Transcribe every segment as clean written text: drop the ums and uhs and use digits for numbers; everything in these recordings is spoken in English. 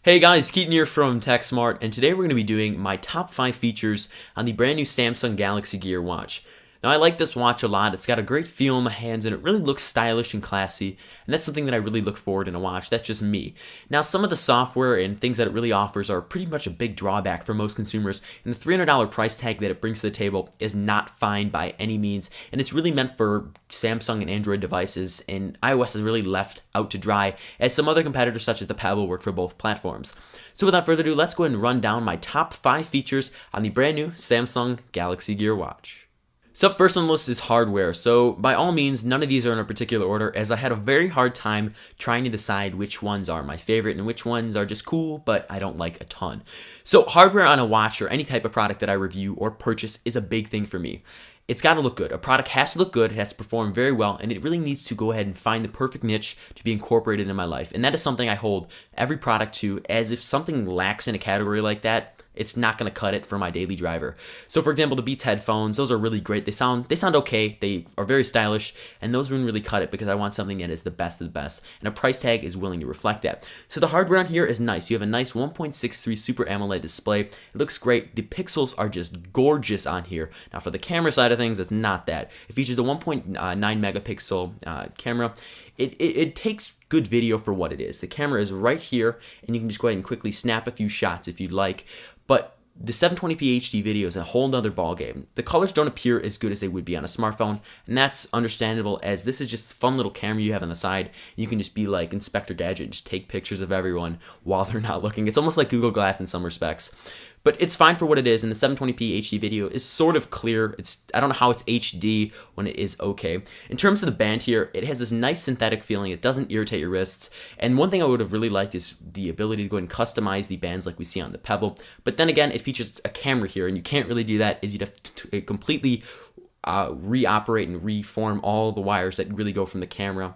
Hey guys, Keaton here from TechSmart, and today we're going to be doing my top 5 features on the brand new Samsung Galaxy Gear watch. Now I like this watch a lot. It's got a great feel in the hands and it really looks stylish and classy, and that's something that I really look forward in a watch. That's just me. Now some of the software and things that it really offers are pretty much a big drawback for most consumers, and the $300 price tag that it brings to the table is not fine by any means, and it's really meant for Samsung and Android devices, and iOS is really left out to dry as some other competitors such as the Pebble work for both platforms. So without further ado, let's go ahead and run down my top 5 features on the brand new Samsung Galaxy Gear watch. So first on the list is hardware. So by all means, none of these are in a particular order, as I had a very hard time trying to decide which ones are my favorite and which ones are just cool, but I don't like a ton. So hardware on a watch or any type of product that I review or purchase is a big thing for me. It's got to look good. A product has to look good, it has to perform very well, and it really needs to go ahead and find the perfect niche to be incorporated in my life. And that is something I hold every product to, as if something lacks in a category like that, it's not going to cut it for my daily driver. So for example, the Beats headphones, those are really great. They sound okay. They are very stylish, and those wouldn't really cut it because I want something that is the best of the best, and a price tag is willing to reflect that. So the hardware on here is nice. You have a nice 1.63 Super AMOLED display. It looks great. The pixels are just gorgeous on here. Now for the camera side of things, it's not that. It features a 1.9 megapixel camera. It takes good video for what it is. The camera is right here, and you can just go ahead and quickly snap a few shots if you'd like. But the 720p HD video is a whole nother ballgame. The colors don't appear as good as they would be on a smartphone, and that's understandable, as this is just a fun little camera you have on the side. You can just be like Inspector Gadget and just take pictures of everyone while they're not looking. It's almost like Google Glass in some respects. But it's fine for what it is, and the 720p HD video is sort of clear. I don't know how it's HD when it is okay. In terms of the band here, it has this nice synthetic feeling. It doesn't irritate your wrists. And one thing I would have really liked is the ability to go ahead and customize the bands like we see on the Pebble. But then again, it features a camera here, and you can't really do that, as you'd have to completely reoperate and reform all the wires that really go from the camera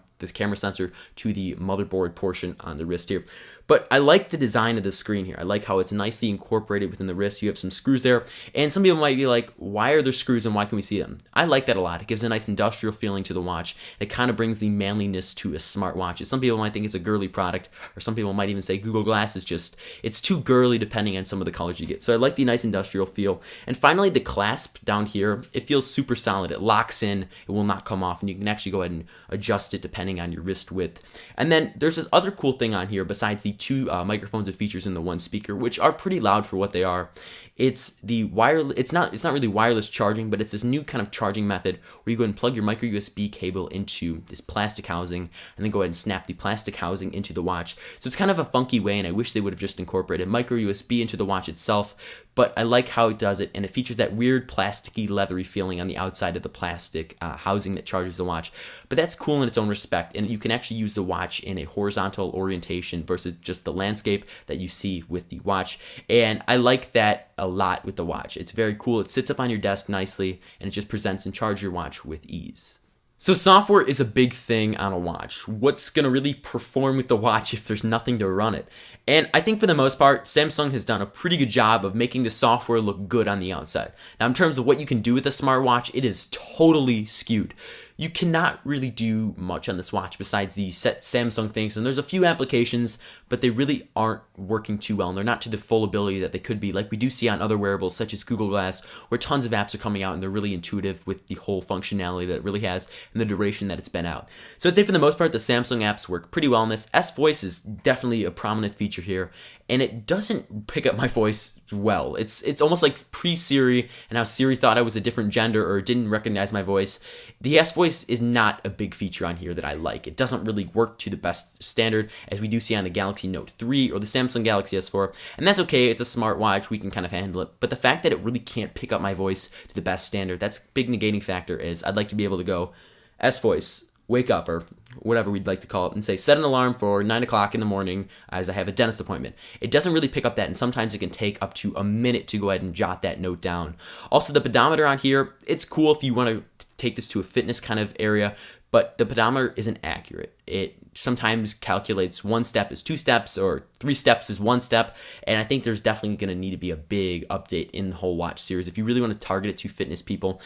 sensor to the motherboard portion on the wrist here. But I like the design of the screen here. I like how it's nicely incorporated within the wrist. You have some screws there, and some people might be like, why are there screws and why can we see them? I like that a lot. It gives a nice industrial feeling to the watch. It kind of brings the manliness to a smartwatch. Some people might think it's a girly product, or some people might even say Google Glass is it's too girly depending on some of the colors you get. So I like the nice industrial feel. And finally, the clasp down here, it feels super solid. It locks in, it will not come off, and you can actually go ahead and adjust it depending on your wrist width. And then there's this other cool thing on here besides the 2 microphones and features in the 1 speaker, which are pretty loud for what they are. It's the wireless. It's not really wireless charging, but it's this new kind of charging method where you go and plug your micro USB cable into this plastic housing, and then go ahead and snap the plastic housing into the watch. So it's kind of a funky way, and I wish they would have just incorporated micro USB into the watch itself. But I like how it does it, and it features that weird plasticky, leathery feeling on the outside of the plastic housing that charges the watch. But that's cool in its own respect, and you can actually use the watch in a horizontal orientation versus just the landscape that you see with the watch. And I like that a lot with the watch. It's very cool. It sits up on your desk nicely, and it just presents and charges your watch with ease. So software is a big thing on a watch. What's going to really perform with the watch if there's nothing to run it? And I think for the most part, Samsung has done a pretty good job of making the software look good on the outside. Now in terms of what you can do with a smartwatch, it is totally skewed. You cannot really do much on this watch besides the set Samsung things, and there's a few applications, but they really aren't working too well, and they're not to the full ability that they could be, like we do see on other wearables such as Google Glass, where tons of apps are coming out and they're really intuitive with the whole functionality that it really has and the duration that it's been out. So I'd say for the most part, the Samsung apps work pretty well on this. S-Voice is definitely a prominent feature here, and it doesn't pick up my voice well. It's almost like pre-Siri, and how Siri thought I was a different gender or didn't recognize my voice. The S-Voice is not a big feature on here that I like. It doesn't really work to the best standard, as we do see on the Galaxy Note 3 or the Samsung Galaxy S4, and that's okay. It's a smartwatch. We can kind of handle it. But the fact that it really can't pick up my voice to the best standard, that's a big negating factor. Is I'd like to be able to go, S-Voice, wake up, or whatever we'd like to call it, and say set an alarm for 9 o'clock in the morning as I have a dentist appointment. It doesn't really pick up that, and sometimes it can take up to a minute to go ahead and jot that note down. Also, the pedometer on here, it's cool if you want to take this to a fitness kind of area, but the pedometer isn't accurate. It sometimes calculates one step as 2 steps or 3 steps as 1 step, and I think there's definitely going to need to be a big update in the whole watch series if you really want to target it to fitness people.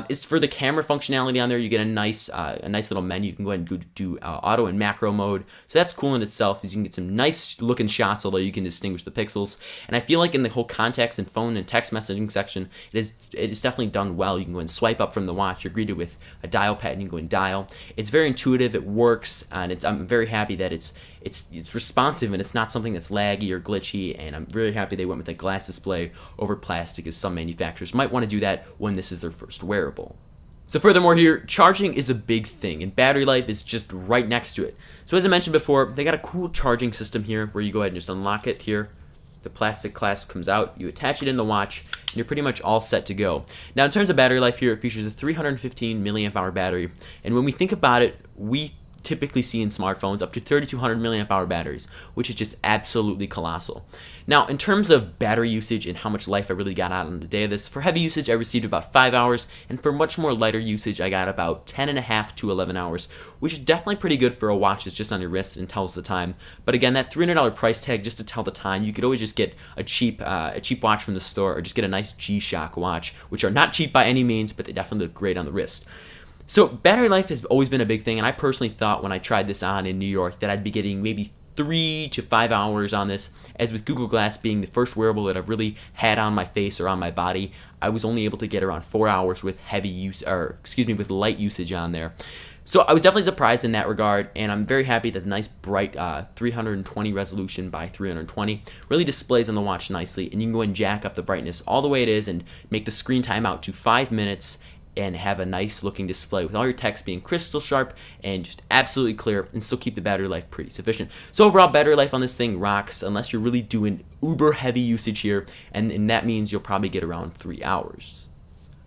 Is for the camera functionality on there, you get a nice little menu. You can go ahead and do auto and macro mode, so that's cool in itself, because you can get some nice looking shots, although you can distinguish the pixels. And I feel like in the whole contacts and phone and text messaging section, it is definitely done well. You can go and swipe up from the watch. You're greeted with a dial pad, and you can go and dial. It's very intuitive. It works, and I'm very happy that it's responsive and it's not something that's laggy or glitchy. And I'm very happy they went with a glass display over plastic, as some manufacturers might want to do that when this is their first wearable. So furthermore here, charging is a big thing, and battery life is just right next to it. So as I mentioned before, they got a cool charging system here where you go ahead and just unlock it here. The plastic clasp comes out, you attach it in the watch, and you're pretty much all set to go. Now in terms of battery life here, it features a 315 milliamp hour battery, and when we think about it, we typically see in smartphones up to 3200 milliamp hour batteries, which is just absolutely colossal. Now in terms of battery usage and how much life I really got out on the day of this, for heavy usage I received about 5 hours, and for much more lighter usage I got about 10.5 to 11 hours, which is definitely pretty good for a watch that's just on your wrist and tells the time. But again, that $300 price tag just to tell the time, you could always just get a cheap watch from the store, or just get a nice G-Shock watch, which are not cheap by any means, but they definitely look great on the wrist. So battery life has always been a big thing, and I personally thought when I tried this on in New York that I'd be getting maybe 3 to 5 hours on this. As with Google Glass being the first wearable that I've really had on my face or on my body, I was only able to get around 4 hours with with light usage on there. So I was definitely surprised in that regard, and I'm very happy that the nice bright 320 resolution by 320 really displays on the watch nicely, and you can go and jack up the brightness all the way it is and make the screen time out to 5 minutes and have a nice looking display with all your text being crystal sharp and just absolutely clear, and still keep the battery life pretty sufficient. So overall, battery life on this thing rocks, unless you're really doing uber heavy usage here, and that means you'll probably get around 3 hours.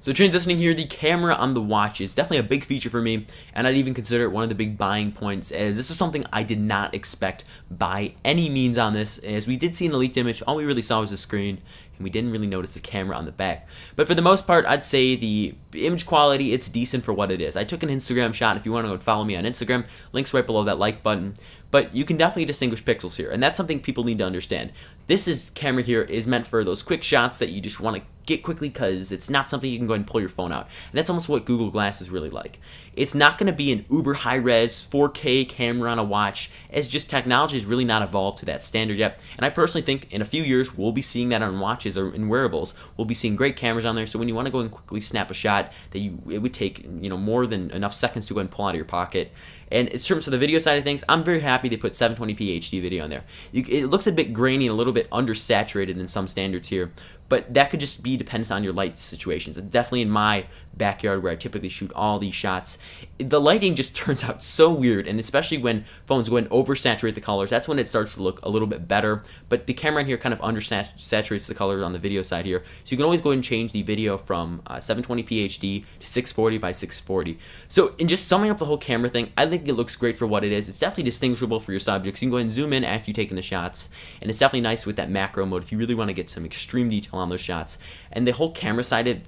So transitioning here, the camera on the watch is definitely a big feature for me, and I'd even consider it one of the big buying points, as this is something I did not expect by any means on this. As we did see in the leaked image, all we really saw was the screen, and we didn't really notice the camera on the back. But for the most part, I'd say the image quality, it's decent for what it is. I took an Instagram shot. If you want to go and follow me on Instagram, link's right below that like button. But you can definitely distinguish pixels here, and that's something people need to understand. This camera here is meant for those quick shots that you just want to get quickly, because it's not something you can go ahead and pull your phone out. And that's almost what Google Glass is really like. It's not going to be an uber high-res 4K camera on a watch, as just technology has really not evolved to that standard yet. And I personally think in a few years we'll be seeing that on watches or in wearables. We'll be seeing great cameras on there, so when you want to go and quickly snap a shot that it would take more than enough seconds to go and pull out of your pocket. And in terms of the video side of things, I'm very happy they put 720p HD video on there. It looks a bit grainy and a little bit undersaturated in some standards here, but that could just be dependent on your light situations. And definitely in my backyard, where I typically shoot all these shots, the lighting just turns out so weird, and especially when phones go and oversaturate the colors, that's when it starts to look a little bit better. But the camera in here kind of undersaturates the colors on the video side here, so you can always go ahead and change the video from 720p HD to 640 by 640. So in just summing up the whole camera thing, I think it looks great for what it is. It's definitely distinguishable for your subjects. You can go ahead and zoom in after you've taken the shots, and it's definitely nice with that macro mode if you really want to get some extreme detail on those shots. And the whole camera side of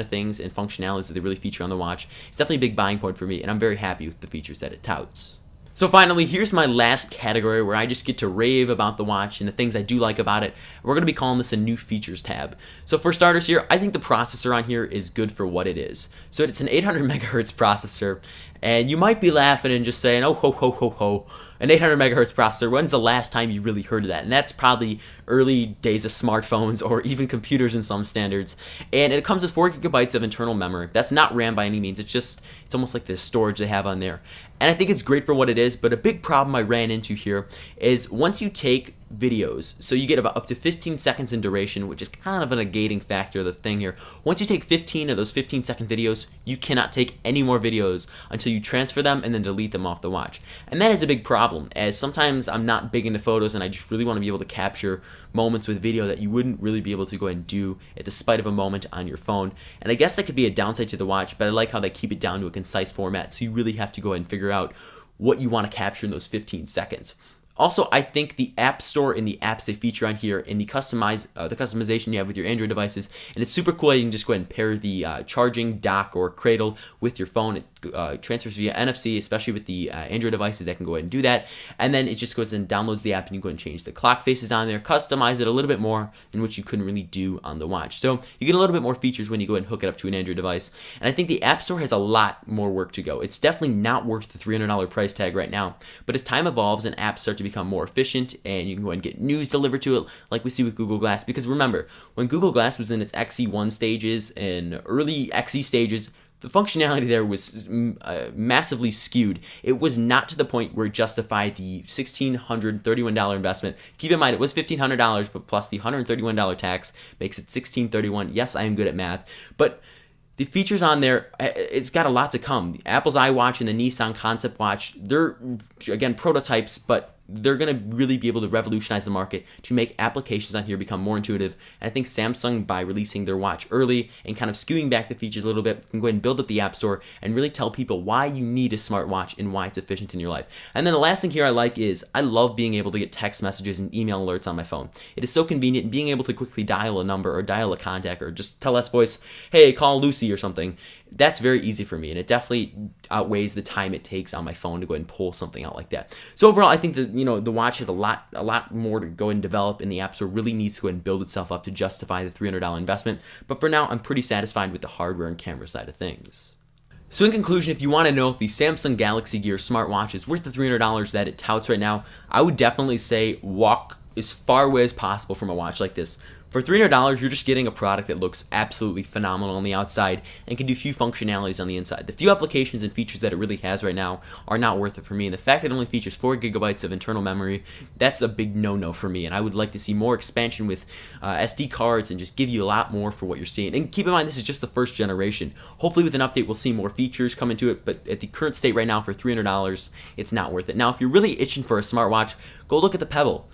things and functionalities that they really feature on the watch, it's definitely a big buying point for me, and I'm very happy with the features that it touts. So finally, here's my last category where I just get to rave about the watch and the things I do like about it. We're going to be calling this a new features tab. So for starters here, I think the processor on here is good for what it is. So it's an 800 megahertz processor, and you might be laughing and just saying, oh ho ho ho ho, an 800 megahertz processor, when's the last time you really heard of that? And that's probably early days of smartphones or even computers in some standards. And it comes with 4 gigabytes of internal memory. That's not RAM by any means. It's almost like the storage they have on there. And I think it's great for what it is, but a big problem I ran into here is once you take videos, so you get about up to 15 seconds in duration, which is kind of a negating factor of the thing here. Once you take 15 of those 15-second videos, you cannot take any more videos until you transfer them and then delete them off the watch. And that is a big problem, as sometimes I'm not big into photos and I just really want to be able to capture moments with video that you wouldn't really be able to go ahead and do at the spite of a moment on your phone. And I guess that could be a downside to the watch, but I like how they keep it down to a concise format, so you really have to go ahead and figure out what you want to capture in those 15 seconds. Also, I think the App Store and the apps they feature on here and the customization you have with your Android devices, and it's super cool. You can just go ahead and pair the charging dock or cradle with your phone. It transfers via NFC, especially with the Android devices that can go ahead and do that. And then it just goes and downloads the app, and you go ahead and change the clock faces on there, customize it a little bit more than what you couldn't really do on the watch. So you get a little bit more features when you go ahead and hook it up to an Android device. And I think the App Store has a lot more work to go. It's definitely not worth the $300 price tag right now, but as time evolves and apps start to become more efficient and you can go ahead and get news delivered to it like we see with Google Glass, because remember, when Google Glass was in its XE1 stages and early XE stages, the functionality there was massively skewed. It was not to the point where it justified the $1,631 investment. Keep in mind, it was $1,500, but plus the $131 tax makes it $1,631. Yes, I am good at math, but the features on there, it's got a lot to come. Apple's iWatch and the Nissan Concept Watch, they're, again, prototypes, but they're going to really be able to revolutionize the market to make applications on here become more intuitive. And I think Samsung, by releasing their watch early and kind of skewing back the features a little bit, can go ahead and build up the App Store and really tell people why you need a smartwatch and why it's efficient in your life. And then the last thing here I like is I love being able to get text messages and email alerts on my phone. It is so convenient being able to quickly dial a number or dial a contact or just tell S Voice, hey, call Lucy or something. That's very easy for me, and it definitely outweighs the time it takes on my phone to go ahead and pull something out like that. So overall, I think that the watch has a lot more to go and develop, and the App Store really needs to go ahead and build itself up to justify the $300 investment. But for now, I'm pretty satisfied with the hardware and camera side of things. So in conclusion, if you want to know if the Samsung Galaxy Gear smartwatch is worth the $300 that it touts right now, I would definitely say walk as far away as possible from a watch like this. For $300, you're just getting a product that looks absolutely phenomenal on the outside and can do few functionalities on the inside. The few applications and features that it really has right now are not worth it for me. And the fact that it only features 4 gigabytes of internal memory, that's a big no-no for me. And I would like to see more expansion with SD cards and just give you a lot more for what you're seeing. And keep in mind, this is just the first generation. Hopefully with an update, we'll see more features come into it. But at the current state right now, for $300, it's not worth it. Now, if you're really itching for a smartwatch, go look at the Pebble.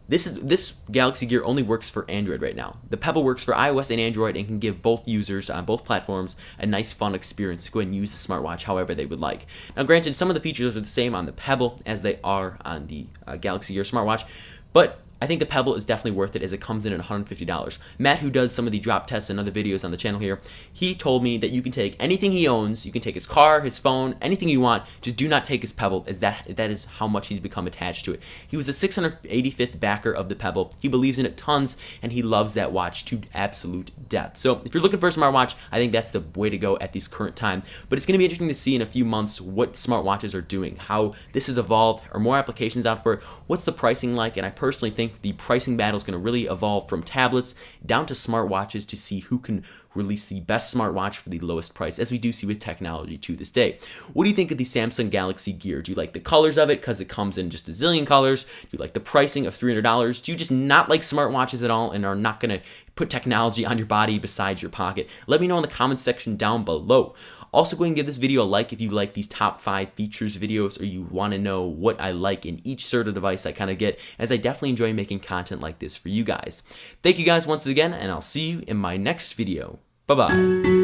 This Galaxy Gear only works for Android right now. The Pebble works for iOS and Android and can give both users on both platforms a nice, fun experience to go ahead and use the smartwatch however they would like. Now, granted, some of the features are the same on the Pebble as they are on the Galaxy Gear smartwatch, but I think the Pebble is definitely worth it as it comes in at $150. Matt, who does some of the drop tests and other videos on the channel here, he told me that you can take anything he owns, you can take his car, his phone, anything you want, just do not take his Pebble, as that is how much he's become attached to it. He was the 685th backer of the Pebble. He believes in it tons, and he loves that watch to absolute death. So if you're looking for a smartwatch, I think that's the way to go at this current time. But it's going to be interesting to see in a few months what smartwatches are doing, how this has evolved, are more applications out for it, what's the pricing like, and I personally think the pricing battle is going to really evolve from tablets down to smartwatches to see who can release the best smartwatch for the lowest price, as we do see with technology to this day. What do you think of the Samsung Galaxy Gear? Do you like the colors of it because it comes in just a zillion colors? Do you like the pricing of $300? Do you just not like smartwatches at all and are not going to put technology on your body besides your pocket? Let me know in the comments section down below. Also, go ahead and give this video a like if you like these top 5 features videos or you want to know what I like in each sort of device I kind of get, as I definitely enjoy making content like this for you guys. Thank you guys once again, and I'll see you in my next video. Bye-bye.